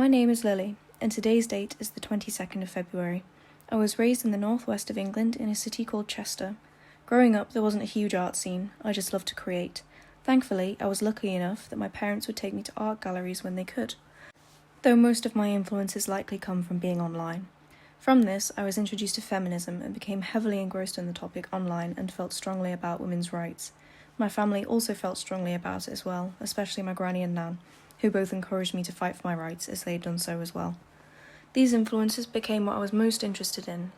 My name is Lily, and today's date is the 22nd of February. I was raised in the northwest of England in a city called Chester. Growing up, there wasn't a huge art scene, I just loved to create. Thankfully, I was lucky enough that my parents would take me to art galleries when they could, though most of my influences likely come from being online. From this, I was introduced to feminism and became heavily engrossed in the topic online and felt strongly about women's rights. My family also felt strongly about it as well, especially my granny and nan, who both encouraged me to fight for my rights as they had done so as well. These influences became what I was most interested in,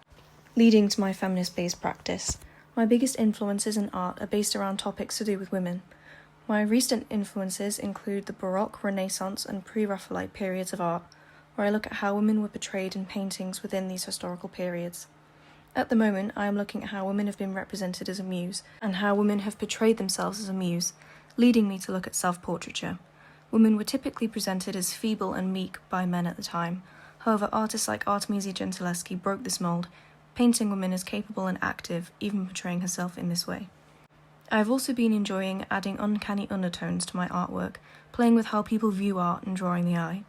leading to my feminist-based practice. My biggest influences in art are based around topics to do with women. My recent influences include the Baroque, Renaissance and Pre-Raphaelite periods of art, where I look at how women were portrayed in paintings within these historical periods. At the moment, I am looking at how women have been represented as a muse, and how women have portrayed themselves as a muse, leading me to look at self-portraiture. Women were typically presented as feeble and meek by men at the time. However, artists like Artemisia Gentileschi broke this mould, painting women as capable and active, even portraying herself in this way. I have also been enjoying adding uncanny undertones to my artwork, playing with how people view art and drawing the eye.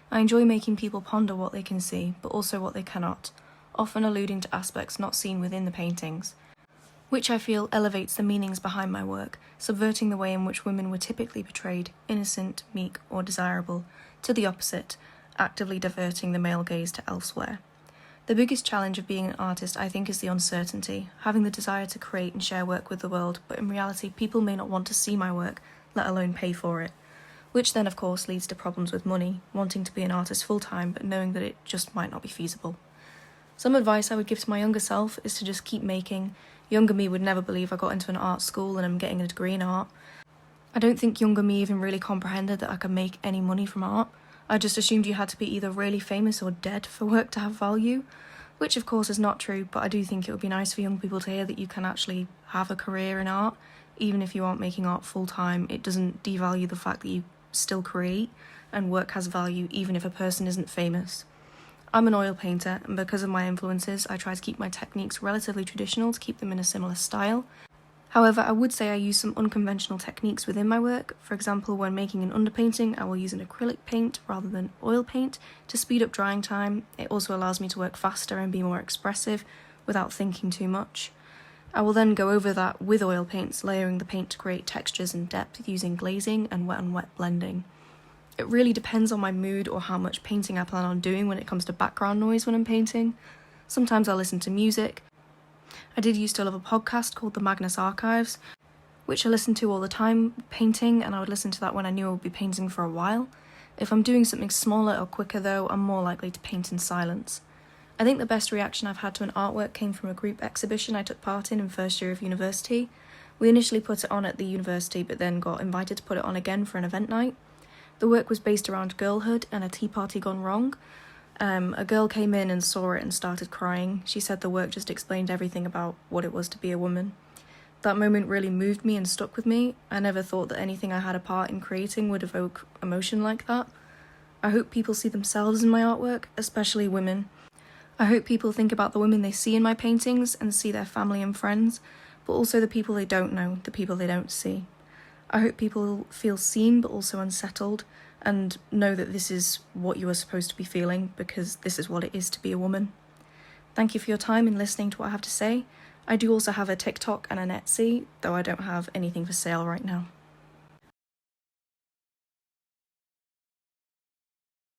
I enjoy making people ponder what they can see, but also what they cannot, often alluding to aspects not seen within the paintings, which I feel elevates the meanings behind my work, subverting the way in which women were typically portrayed, innocent, meek, or desirable, to the opposite, actively diverting the male gaze to elsewhere. The biggest challenge of being an artist, I think, is the uncertainty, having the desire to create and share work with the world, but in reality people may not want to see my work, let alone pay for it. Which then of course leads to problems with money, wanting to be an artist full-time but knowing that it just might not be feasible. Some advice I would give to my younger self is to just keep making. Younger me would never believe I got into an art school and I'm getting a degree in art. I don't think younger me even really comprehended that I could make any money from art. I just assumed you had to be either really famous or dead for work to have value, which of course is not true, but I do think it would be nice for young people to hear that you can actually have a career in art. Even if you aren't making art full-time, it doesn't devalue the fact that you still create, and work has value even if a person isn't famous. I'm an oil painter, and because of my influences, I try to keep my techniques relatively traditional to keep them in a similar style. However, I would say I use some unconventional techniques within my work. For example, when making an underpainting, I will use an acrylic paint rather than oil paint to speed up drying time. It also allows me to work faster and be more expressive without thinking too much. I will then go over that with oil paints, layering the paint to create textures and depth using glazing and wet on wet blending. It really depends on my mood or how much painting I plan on doing when it comes to background noise when I'm painting. Sometimes I'll listen to music. I did used to love a podcast called The Magnus Archives, which I listen to all the time painting, and I would listen to that when I knew I would be painting for a while. If I'm doing something smaller or quicker though, I'm more likely to paint in silence. I think the best reaction I've had to an artwork came from a group exhibition I took part in first year of university. We initially put it on at the university but then got invited to put it on again for an event night. The work was based around girlhood and a tea party gone wrong. A girl came in and saw it and started crying. She said the work just explained everything about what it was to be a woman. That moment really moved me and stuck with me. I never thought that anything I had a part in creating would evoke emotion like that. I hope people see themselves in my artwork, especially women. I hope people think about the women they see in my paintings and see their family and friends, but also the people they don't know, the people they don't see. I hope people feel seen but also unsettled, and know that this is what you are supposed to be feeling because this is what it is to be a woman. Thank you for your time in listening to what I have to say. I do also have a TikTok and an Etsy, though I don't have anything for sale right now.